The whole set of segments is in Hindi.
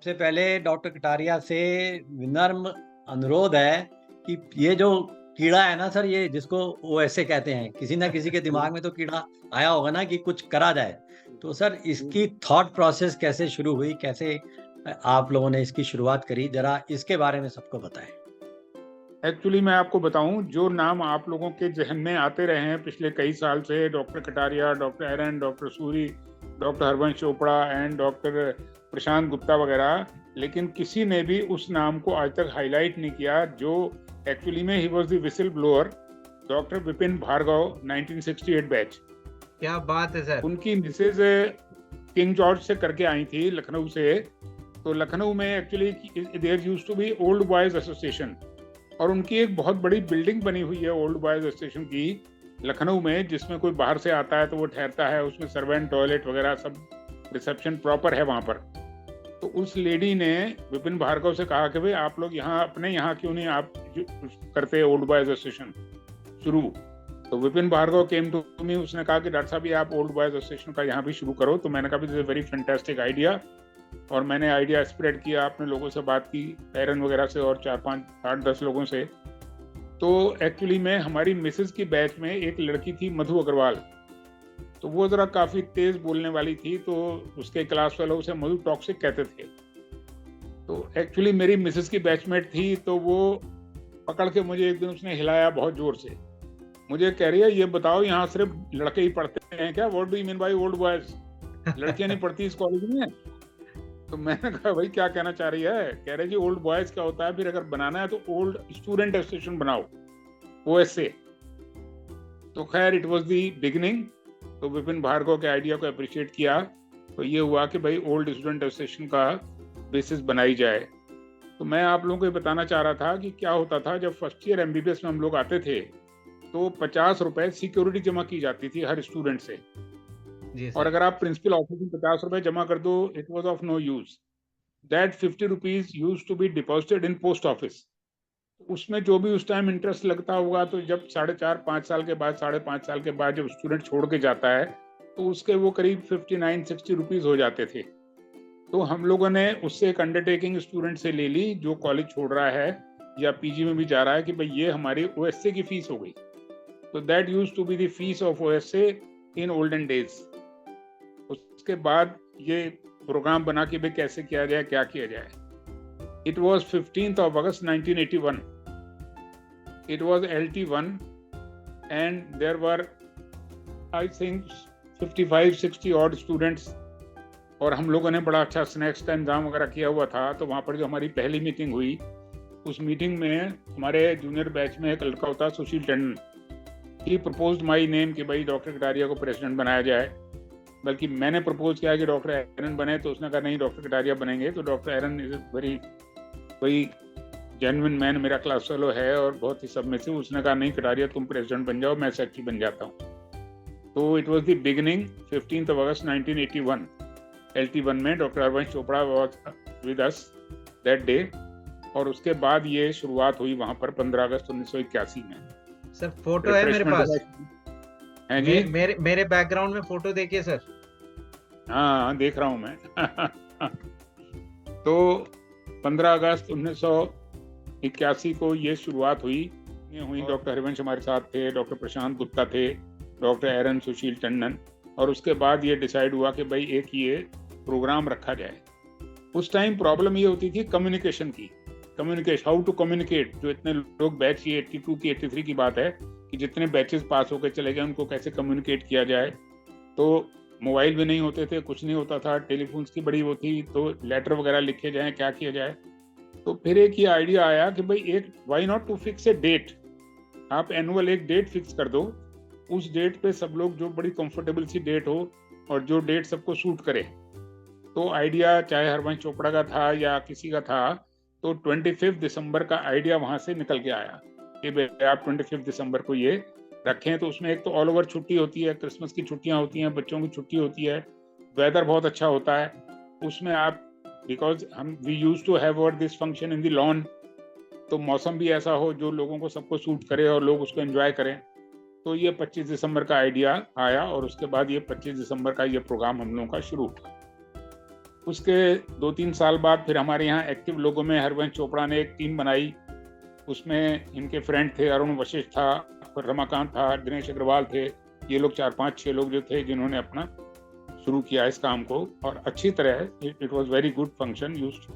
सबसे पहले डॉक्टर कटारिया से विनम्र अनुरोध है कि ये जो कीड़ा है ना सर, ये जिसको ओएसए कहते हैं, किसी ना किसी के दिमाग में तो कीड़ा आया होगा ना कि कुछ करा जाए। तो सर इसकी थॉट प्रोसेस कैसे शुरू हुई, कैसे आप लोगों ने इसकी शुरुआत करी, जरा इसके बारे में सबको बताएं। एक्चुअली मैं आपको बताऊं, जो नाम आप लोगों के जहन में आते रहे हैं पिछले कई साल से, doctor Kataria, doctor Aran, doctor Suri, doctor Harvansh Chopra and doctor Prashant Gupta वगैरह, लेकिन किसी ने भी उस नाम को आज तक हाईलाइट नहीं किया जो एक्चुअली में ही was the whistle blower, doctor Vipin Bhargava, 1968 batch. क्या बात है सर। उनकी मिसेज किंग जॉर्ज से करके आई थी, लखनऊ से। तो लखनऊ में actually there used to be old boys association, और उनकी एक बहुत बड़ी बिल्डिंग बनी हुई है ओल्ड बॉयज स्टेशन की लखनऊ में, जिसमें कोई बाहर से आता है तो वो ठहरता है, उसमें सर्वेंट टॉयलेट वगैरह सब, रिसेप्शन प्रॉपर है वहां पर। तो उस लेडी ने विपिन भार्गव से कहा कि भाई आप लोग यहाँ अपने यहाँ क्यों नहीं आप करते ओल्ड बॉयज स्टेशन शुरू। तो Vipin Bhargava came to me, उसने कहा कि डॉक्टर साहब ये आप ओल्ड बॉयज स्टेशन का यहाँ भी शुरू करो। तो मैंने कहा this is a very fantastic idea, और मैंने आइडिया स्प्रेड किया, अपने लोगों से बात की, एरन वगैरह से और 4 5 8 10 लोगों से। तो एक्चुअली में हमारी मिसेज की बैच में एक लड़की थी मधु अग्रवाल, तो वो ज़रा काफ़ी तेज़ बोलने वाली थी, तो उसके क्लास वालों उसे मधु टॉक्सिक कहते थे। तो एक्चुअली मेरी मिसेज की बैचमेट थी, तो वो पकड़ के मुझे एक दिन उसने हिलाया बहुत ज़ोर से। मुझे कह रही है ये बताओ यहाँ सिर्फ लड़के ही पढ़ते हैं क्या? What do you mean by old boys? लड़कियाँ नहीं पढ़ती इस कॉलेज में? तो मैंने कहा भाई क्या कहना चाह रही है? कह रहे जी ओल्ड बॉयज क्या होता है, फिर अगर बनाना है तो ओल्ड स्टूडेंट एसोसिएशन बनाओ, ओएसए। तो खैर इट वाज द बिगिनिंग। तो विपिन भार्गव के आइडिया को अप्रिशिएट किया, तो ये हुआ कि भाई ओल्ड स्टूडेंट एसोसिएशन का बेसिस बनाई जाए। तो मैं आप लोगों को ये बताना चाह रहा था कि क्या होता था, जब फर्स्ट ईयर एमबीबीएस में हम लोग आते थे तो 50 रुपए सिक्योरिटी जमा की जाती थी हर स्टूडेंट से, और अगर आप प्रिंसिपल ऑफिस में 50 रुपए जमा कर दो, it was of no use. That 50 rupees use to be deposited in post office. उसमें जो भी उस टाइम इंटरेस्ट लगता होगा, तो जब 4.5-5 साल के बाद, 5.5 साल के बाद जब स्टूडेंट छोड़ के जाता है, तो उसके वो करीब 59-60 रुपीज हो जाते थे। तो हम लोगों ने उससे एक अंडरटेकिंग स्टूडेंट से ले ली जो कॉलेज छोड़ रहा है या पीजी में भी जा रहा है, कि भाई ये हमारी ओएसए की फीस हो गई। तो that use to be the fees of OSA in olden days. उसके बाद ये प्रोग्राम बना कि भाई कैसे किया जाए, क्या किया जाए। It was 15th of August 1981. It was LT1 and there were I think 55-60 odd students, और हम लोगों ने बड़ा अच्छा स्नैक्स का इंतजाम वगैरह किया हुआ था। तो वहाँ पर जो हमारी पहली मीटिंग हुई, उस मीटिंग में हमारे जूनियर बैच में एक लड़का होता सुशील टंडन, ही प्रपोज्ड माई नेम कि भाई डॉक्टर कटारिया को प्रेसिडेंट बनाया जाए। बल्कि मैंने प्रपोज किया कि डॉक्टर एरन बने, तो उसने कहा नहीं डॉक्टर कटारिया बनेंगे। तो doctor Aran is very genuine man, मेरा क्लास फेलो है और बहुत ही सबमिसिव। उसने कहा नहीं कटारिया तुम प्रेसिडेंट बन जाओ, मैं सेक्रेटरी बन जाता हूँ। तो it was the beginning, 15th of August 1981। LT1 में doctor Harvansh Chopra was with us that day, और उसके बाद ये शुरुआत हुई वहाँ पर 15 अगस्त 1981 में। सर फोटो है मेरे पास, हैं जी? मेरे बैकग्राउंड में फोटो देखिए सर। हाँ देख रहा हूँ मैं। तो 15 अगस्त 1981 को ये शुरुआत हुई। डॉक्टर हरिवंश हमारे साथ थे, डॉक्टर प्रशांत गुप्ता थे, डॉक्टर एरन, सुशील टंडन, और उसके बाद ये डिसाइड हुआ कि भाई एक ये प्रोग्राम रखा जाए। उस टाइम प्रॉब्लम ये होती थी कम्युनिकेशन की, हाउ टू कम्युनिकेट। जो इतने लोग बैच की 82 की 83 की बात है कि जितने बैचेस पास होकर चले गए उनको कैसे कम्युनिकेट किया जाए। तो मोबाइल भी नहीं होते थे, कुछ नहीं होता था, टेलीफोन्स की बड़ी वो थी, तो लेटर वगैरह लिखे जाए, क्या किया जाए। तो फिर एक ये आइडिया आया कि भाई एक why not to fix a date, आप एनुअल एक डेट फिक्स कर दो, उस डेट पे सब लोग, जो बड़ी कंफर्टेबल सी डेट हो और जो डेट सबको सूट करे। तो आइडिया चाहे हरवंश चोपड़ा का था या किसी का था, तो 25 दिसंबर का आइडिया वहां से निकल के आया कि भाई आप 25 दिसंबर को ये रखें। तो उसमें एक तो ऑल ओवर छुट्टी होती है, क्रिसमस की छुट्टियां होती हैं, बच्चों की छुट्टी होती है, वेदर बहुत अच्छा होता है उसमें। आप because we use to have this function in the lawn, तो मौसम भी ऐसा हो जो लोगों को सबको सूट करे और लोग उसको एंजॉय करें। तो ये 25 दिसंबर का आइडिया आया, और उसके बाद ये 25 दिसंबर का ये प्रोग्राम हम लोगों का शुरू हुआ। उसके 2-3 साल बाद फिर हमारे यहाँ एक्टिव लोगों में हरवंश चोपड़ा ने एक टीम बनाई। उसमें इनके फ्रेंड थे, अरुण वशिष्ठ था, रमाकांत था, दिनेश अग्रवाल थे। ये लोग 4-5-6 लोग जो थे जिन्होंने अपना शुरू किया इस काम को, और अच्छी तरह it was very good function used.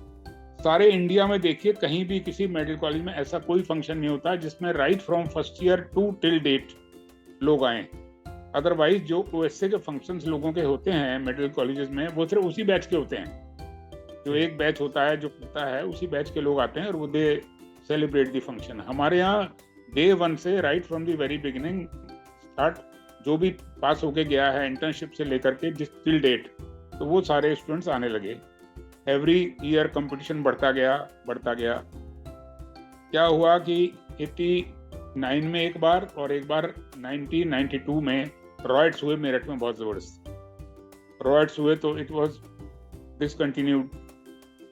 सारे इंडिया में देखिए कहीं भी किसी मेडिकल कॉलेज में ऐसा कोई फंक्शन नहीं होता जिसमें right from first year to till date लोग आए। अदरवाइज जो ओएसए के फंक्शंस लोगों के होते हैं मेडिकल कॉलेजेस में, वो सिर्फ उसी बैच के होते हैं। जो एक बैच होता है जो होता है उसी बैच के लोग आते हैं और वो दे सेलिब्रेट द फंक्शन। हमारे यहाँ डे 1 से right from the very beginning start, जो भी पास होके गया है इंटर्नशिप से लेकर के जिस टिल डेट, तो वो सारे स्टूडेंट्स आने लगे। एवरी ईयर कंपटीशन बढ़ता गया। क्या हुआ कि 89 में एक बार और एक बार 1992 में रॉयट्स हुए मेरठ में, बहुत जबरदस्त रॉयट्स हुए, तो इट वाज डिसकंटिन्यूड।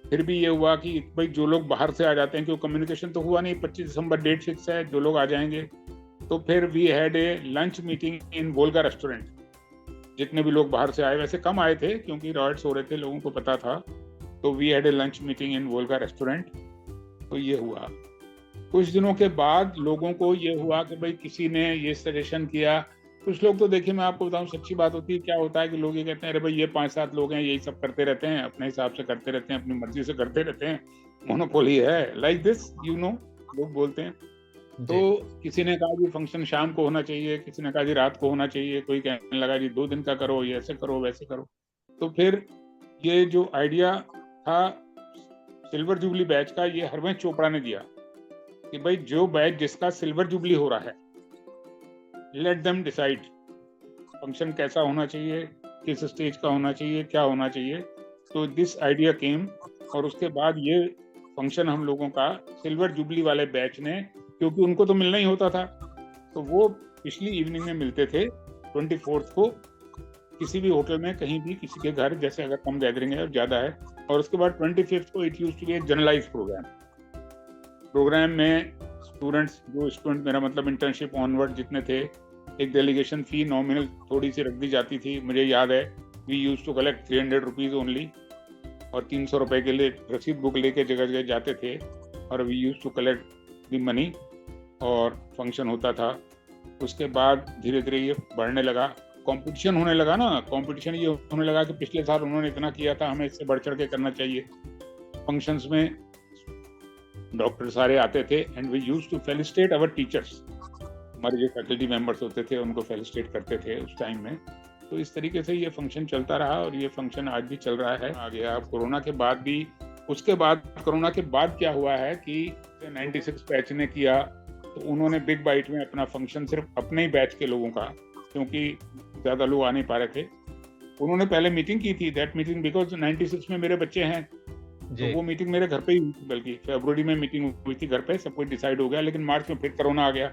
फिर भी ये हुआ कि भाई जो लोग बाहर से आ जाते हैं, क्योंकि कम्युनिकेशन तो हुआ नहीं, 25 दिसंबर डेट फिक्स है, जो लोग आ जाएंगे। तो फिर we had a lunch meeting in Volga restaurant. जितने भी लोग बाहर से आए, वैसे कम आए थे क्योंकि रॉयट्स हो रहे थे, लोगों को पता था, तो we had a lunch meeting in Volga restaurant. तो ये हुआ। कुछ दिनों के बाद लोगों को ये हुआ कि भाई किसी ने ये सजेशन किया। कुछ लोग तो देखिए, मैं आपको बताऊं, सच्ची बात होती है, क्या होता है कि लोग ये कहते हैं, अरे भाई ये 5-7 लोग हैं, यही सब करते रहते हैं, अपने हिसाब से करते रहते हैं, अपनी मर्जी से करते रहते हैं, मोनोपोली है, लाइक दिस, यू नो, लोग बोलते हैं। तो किसी ने कहा जी फंक्शन शाम को होना चाहिए, किसी ने कहा जी रात को होना चाहिए, कोई कहने लगा जी 2 दिन का करो, ये ऐसे करो वैसे करो। तो फिर ये जो आइडिया था सिल्वर जुबली बैच का, ये हरवंश चोपड़ा ने दिया कि भाई जो बैच जिसका सिल्वर जुबली हो रहा है, लेट देम डिसाइड फंक्शन कैसा होना चाहिए, किस स्टेज का होना चाहिए, क्या होना चाहिए। तो दिस आइडिया केम, और उसके बाद ये फंक्शन हम लोगों का सिल्वर जुबली वाले बैच ने, क्योंकि उनको तो मिलना ही होता था, तो वो पिछली इवनिंग में मिलते थे 24 को किसी भी होटल में, कहीं भी किसी के घर, जैसे अगर कम गैदरिंग है और ज्यादा है। और उसके बाद 25 को it used to be a generalized program में स्टूडेंट्स, जो स्टूडेंट मेरा मतलब इंटर्नशिप ऑनवर्ड जितने थे, एक डेलीगेशन फी नॉमिनल थोड़ी सी रख दी जाती थी। मुझे याद है we used to collect 300 rupees only, और 300 रुपए के लिए रसीद बुक लेके जगह जगह जाते थे, और we used to collect the money, और फंक्शन होता था। उसके बाद धीरे धीरे ये बढ़ने लगा, कंपटीशन होने लगा ना, कंपटीशन ये होने लगा कि पिछले साल उन्होंने इतना किया था, हमें इससे बढ़ चढ़ के करना चाहिए। फंक्शंस में डॉक्टर सारे आते थे, and we used to felicitate our teachers. हमारे जो फैकल्टी मेंबर्स होते थे उनको फेलिसिटेट करते थे उस टाइम में। तो इस तरीके से ये फंक्शन चलता रहा, और ये फंक्शन आज भी चल रहा है। आ गया कोरोना के बाद भी। उसके बाद कोरोना के बाद क्या हुआ है कि 96 बैच ने किया, तो उन्होंने बिग बाइट में अपना फंक्शन सिर्फ अपने ही बैच के लोगों का, क्योंकि ज्यादा लोग आ नहीं पा रहे थे, उन्होंने पहले मीटिंग की थी। दैट मीटिंग, बिकॉज 96 में मेरे बच्चे हैं, तो वो मीटिंग मेरे घर पे ही हुई थी, बल्कि फरवरी में मीटिंग हुई थी घर पे, सब कुछ डिसाइड हो गया। लेकिन मार्च में फिर कोरोना आ गया,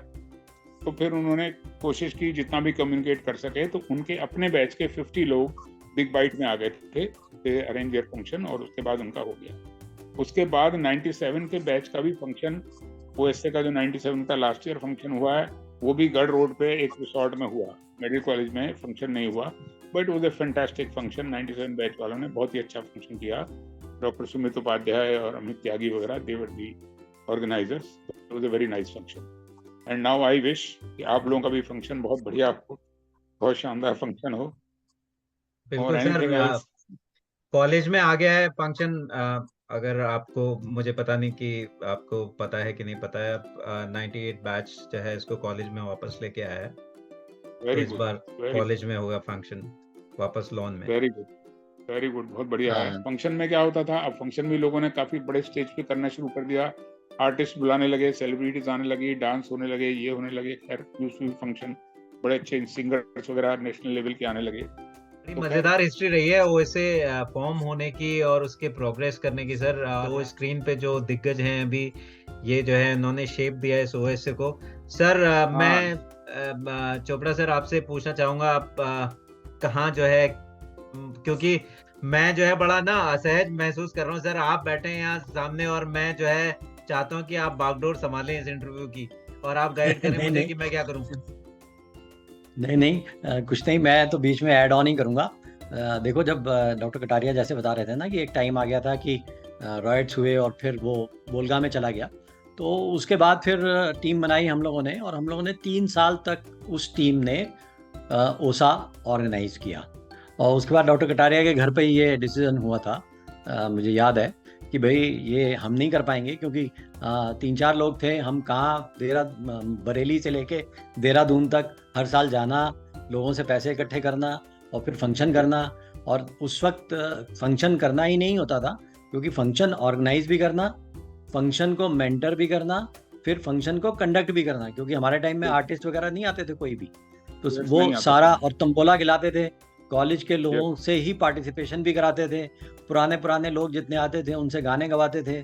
तो फिर उन्होंने कोशिश की जितना भी कम्युनिकेट कर सके, तो उनके अपने बैच के 50 लोग बिग बाइट में आ गए थे अरेंज देयर फंक्शन, और उसके बाद उनका हो गया। उसके बाद 97 के बैच का भी फंक्शन, ओएसए का जो 97 का लास्ट ईयर फंक्शन हुआ है, वो भी गढ़ रोड पे एक रिसोर्ट में हुआ, मेडिकल कॉलेज में फंक्शन नहीं हुआ, बट वो फैंटास्टिक फंक्शन। 97 बैच वालों ने बहुत ही अच्छा फंक्शन किया। डॉक्टर सुमित उपाध्याय और अमित त्यागी वगैरह, they were the organisers. It was a very nice function, and now I wish कि आप लोगों का भी फंक्शन बहुत बढ़िया हो, बहुत शानदार फंक्शन हो। बिल्कुल सर, कॉलेज में आ गया है फंक्शन। अगर आपको, मुझे पता नहीं कि आपको पता है कि नहीं पता है, 98 बैच जो है इसको कॉलेज में वापस लेके आया है। तो इस बार कॉलेज में होगा फंक्शन वापस लॉन में। वेरी गुड, बहुत बढ़िया है। फंक्शन में क्या होता था, अब फंक्शन भी लोगों ने काफी बड़े स्टेज पे करना शुरू कर दिया, आर्टिस्ट बुलाने लगे, सेलिब्रिटीज आने लगी, डांस होने लगे, ये होने लगे। खैर फंक्शन बड़े अच्छे सिंगर्स वगैरह नेशनल लेवल के आने लगे। बड़ी मजेदार हिस्ट्री रही है ओएसए फॉर्म होने की और उसके प्रोग्रेस करने की सर। वो स्क्रीन पे जो दिग्गज हैं अभी, ये जो है इन्होंने शेप दिया है इस ओएसए को। सर मैं चोपड़ा सर आपसे पूछना चाहूंगा, आप कहाँ जो है, क्योंकि मैं जो है बड़ा ना असहज महसूस कर रहा हूँ सर, आप बैठे हैं यहाँ सामने और मैं जो है चाहता हूँ कि आप बागडोर संभालें इस इंटरव्यू की और आप गाइड करें मुझे कि मैं क्या करूँ। नहीं, कुछ नहीं, मैं तो बीच में ऐड ऑन ही करूंगा। देखो, जब डॉक्टर कटारिया जैसे बता रहे थे ना कि एक टाइम आ गया था कि रॉयट्स हुए और फिर वो बोलगा में चला गया, तो उसके बाद फिर टीम बनाई हम लोगों ने, और हम लोगों ने 3 साल तक उस टीम ने ओसा ऑर्गेनाइज किया। और उसके बाद डॉक्टर कटारिया के घर पे ही ये डिसीजन हुआ था, मुझे याद है कि भाई ये हम नहीं कर पाएंगे, क्योंकि 3-4 लोग थे, हम कहाँ बरेली से लेके देहरादून तक हर साल जाना, लोगों से पैसे इकट्ठे करना और फिर फंक्शन करना। और उस वक्त फंक्शन करना ही नहीं होता था, क्योंकि फंक्शन ऑर्गेनाइज भी करना, फंक्शन को मेंटर भी करना, फिर फंक्शन को कंडक्ट भी करना, क्योंकि हमारे टाइम में आर्टिस्ट वगैरह नहीं आते थे कोई भी, तो वो सारा, और तंबोला खिलाते थे, कॉलेज के लोगों से ही पार्टिसिपेशन भी कराते थे, पुराने लोग जितने आते थे उनसे गाने गवाते थे,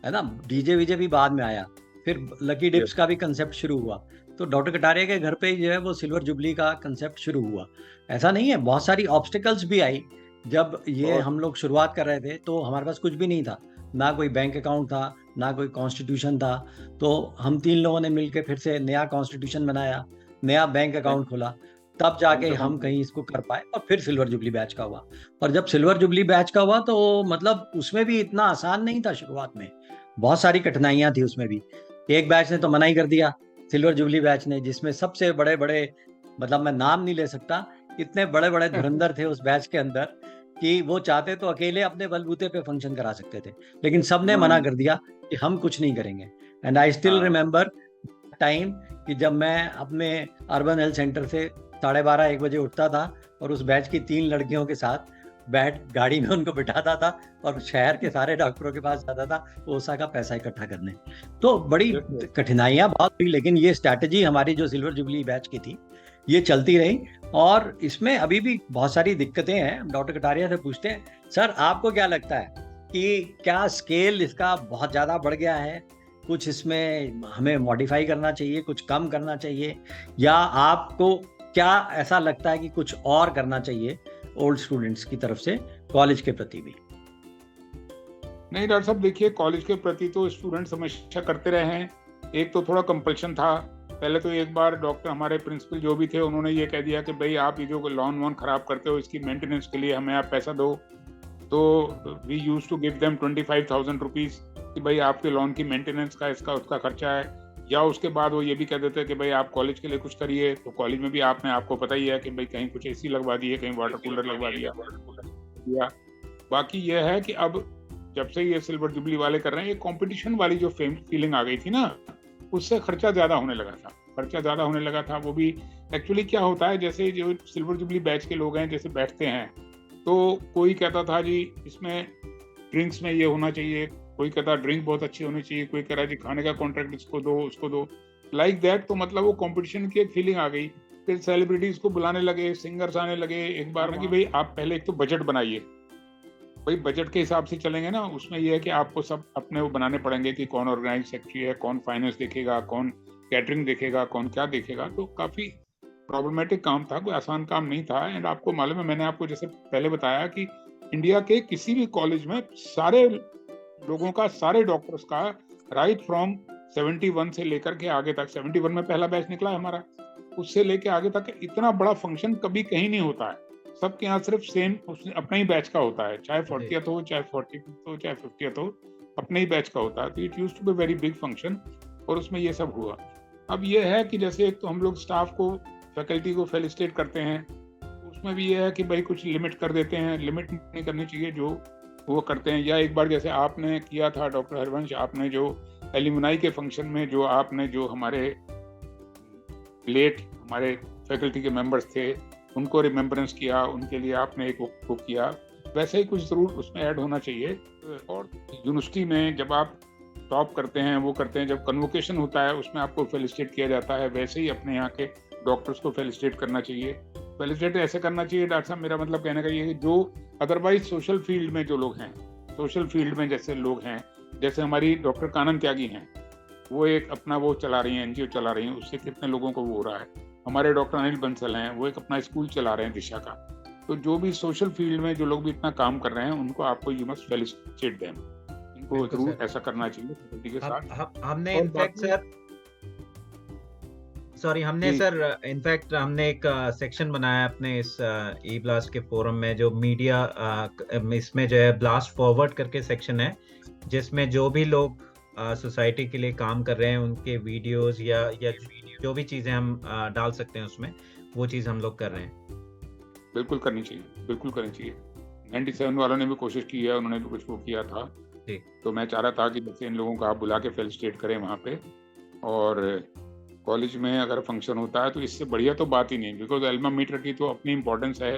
है ना। डीजे वीजे भी बाद में आया, फिर लकी डिप्स का भी कंसेप्ट शुरू हुआ। तो डॉक्टर कटारिया के घर पे ही जो है वो सिल्वर जुबली का कंसेप्ट शुरू हुआ। ऐसा नहीं है, बहुत सारी ऑब्स्टिकल्स भी आई जब ये हम लोग शुरुआत कर रहे थे, तो हमारे पास कुछ भी नहीं था, ना कोई बैंक अकाउंट था, ना कोई कॉन्स्टिट्यूशन था। तो हम 3 लोगों ने मिलकर फिर से नया कॉन्स्टिट्यूशन बनाया, नया बैंक अकाउंट खोला, तब जाके हम कहीं इसको कर पाए, और फिर सिल्वर जुबली बैच का हुआ। और जब सिल्वर जुबली बैच का हुआ तो मतलब उसमें भी इतना आसान नहीं था शुरुआत में, बहुत सारी कठिनाइयां थी उसमें भी। एक बैच ने तो मना ही कर दिया, सिल्वर जुबली बैच ने, जिसमें सबसे बड़े बड़े, मतलब मैं नाम नहीं ले सकता, इतने बड़े बड़े धुरंधर थे उस बैच के अंदर कि वो चाहते तो अकेले अपने बलबूते पे फंक्शन करा सकते थे, लेकिन सबने मना कर दिया कि हम कुछ नहीं करेंगे। And I still remember time कि जब मैं अपने अर्बन हेल्थ सेंटर से 12:30-1 बजे उठता था और उस बैच की 3 लड़कियों के साथ गाड़ी में उनको बिठाता था और शहर के सारे डॉक्टरों के पास जाता था ओसा का पैसा इकट्ठा करने। तो बड़ी कठिनाइयां बहुत हुई, लेकिन ये स्ट्रैटेजी हमारी जो सिल्वर जुबली बैच की थी ये चलती रही। और इसमें अभी भी बहुत सारी दिक्कतें हैं। डॉक्टर कटारिया से पूछते हैं, सर आपको क्या लगता है कि क्या स्केल इसका बहुत ज़्यादा बढ़ गया है, कुछ इसमें हमें मॉडिफाई करना चाहिए, कुछ कम करना चाहिए, या आपको क्या ऐसा लगता है कि कुछ और करना चाहिए ओल्ड स्टूडेंट्स की तरफ से कॉलेज के प्रति भी? नहीं डॉक्टर साहब, देखिए कॉलेज के प्रति तो स्टूडेंट्स हमेशा करते रहे हैं। एक तो थोड़ा कंपल्शन था, पहले तो एक बार डॉक्टर हमारे प्रिंसिपल जो भी थे उन्होंने ये कह दिया कि भाई आप ये जो लॉन वॉन खराब करते हो इसकी मेंटेनेंस के लिए हमें आप पैसा दो। तो we use to give them 25,000 rupees कि भाई आपके लॉन की मेंटेनेंस का इसका उसका खर्चा है। या उसके बाद वो ये भी कह देते हैं कि भाई आप कॉलेज के लिए कुछ करिए। तो कॉलेज में भी आपको पता ही है कि भाई कहीं कुछ एसी लगवा दिए, कहीं वाटर कूलर लगवा दिया। बाकी ये है कि अब जब से ये सिल्वर जुबली वाले कर रहे हैं, ये कंपटीशन वाली जो फीलिंग आ गई थी ना, उससे खर्चा ज्यादा होने लगा था। वो भी एक्चुअली क्या होता है, जैसे जो सिल्वर जुबली बैच के लोग हैं जैसे बैठते हैं, तो कोई कहता था जी इसमें ड्रिंक्स में ये होना चाहिए, कोई कहता ड्रिंक बहुत अच्छी होनी चाहिए, कोई कह रहा जी खाने का कॉन्ट्रैक्ट इसको दो उसको दो, लाइक दैट। तो मतलब वो कंपटीशन की एक फीलिंग आ गई। फिर सेलिब्रिटीज को बुलाने लगे, सिंगर्स आने लगे एक बार ना कि भाई आप पहले एक तो बजट बनाइए, भाई बजट के हिसाब से चलेंगे ना। उसमें यह है कि आपको सब अपने वो बनाने पड़ेंगे कि कौन ऑर्गेनाइज सेक्रेटरी है, कौन फाइनेंस देखेगा, कौन कैटरिंग देखेगा, कौन क्या देखेगा। तो काफी प्रॉब्लमेटिक काम था, कोई आसान काम नहीं था। एंड आपको मालूम है, मैंने आपको जैसे पहले बताया कि इंडिया के किसी भी कॉलेज में सारे लोगों का, सारे डॉक्टर्स का, राइट फ्रॉम 71 से लेकर के आगे तक, 71 में पहला बैच निकला है हमारा, उससे लेके आगे तक इतना बड़ा फंक्शन कभी कहीं नहीं होता है। सबके यहाँ सिर्फ सेम अपना ही बैच का होता है, चाहे 40th हो, चाहे 45th हो, चाहे 50th हो, अपने ही बैच का होता है। तो it used to be very big function, और उसमें ये सब हुआ। अब ये है कि जैसे एक तो हम लोग स्टाफ को, फैकल्टी को फेलिसिटेट करते हैं, उसमें भी ये है कि भाई कुछ लिमिट कर देते हैं, लिमिट नहीं करनी चाहिए जो वो करते हैं। या एक बार जैसे आपने किया था डॉक्टर हरवंश, आपने जो एल्यूमनाई के फंक्शन में जो आपने जो हमारे लेट हमारे फैकल्टी के मेंबर्स थे उनको रिमेम्बरेंस किया, उनके लिए आपने एक वो किया, वैसे ही कुछ जरूर उसमें ऐड होना चाहिए। और यूनिवर्सिटी में जब आप टॉप करते हैं, वो करते हैं, जब कन्वोकेशन होता है उसमें आपको फेलिसिटेट किया जाता है, वैसे ही अपने यहाँ के डॉक्टर्स को फेलिसिटेट करना चाहिए। फेलिसिटेट ऐसे करना चाहिए डॉक्टर साहब, मेरा मतलब कहने का ये है कि जो अदरवाइज सोशल फील्ड में जो लोग हैं, सोशल फील्ड में जैसे लोग हैं, जैसे हमारी डॉक्टर कानन त्यागी हैं, वो एक अपना वो चला रही हैं, एनजीओ चला रही हैं, उससे कितने लोगों को वो हो रहा है। हमारे डॉक्टर अनिल बंसल हैं, वो एक अपना स्कूल चला रहे हैं दिशा का। तो जो भी सोशल फील्ड में जो लोग भी इतना काम कर रहे हैं उनको आपको यू मस्ट फेलिसिटेट देम, इनको जरूर ऐसा करना चाहिए फैकल्टी के साथ। हमने इनफैक्ट सर सॉरी, हमने जी। सर इनफैक्ट हमने एक सेक्शन बनाया अपने इस ई ब्लास्ट के फोरम में, जो मीडिया इसमें जो है ब्लास्ट फॉरवर्ड करके सेक्शन है, जिसमें जो भी लोग सोसाइटी के लिए काम कर रहे हैं उनके वीडियोस या जो भी चीजें हम डाल सकते हैं उसमें, वो चीज हम लोग कर रहे हैं। बिल्कुल करनी चाहिए, बिल्कुल करनी चाहिए। 97 वालों ने भी कोशिश की है, उन्होंने भी कुछ वो किया था। जी। तो मैं चाह रहा था कि जैसे इन लोगों को आप बुला के फेलिसिटेट करें वहाँ पे, और कॉलेज में अगर फंक्शन होता है तो इससे बढ़िया तो बात ही नहीं, बिकॉज एल्मा मीटर की तो अपनी इम्पोर्टेंस है।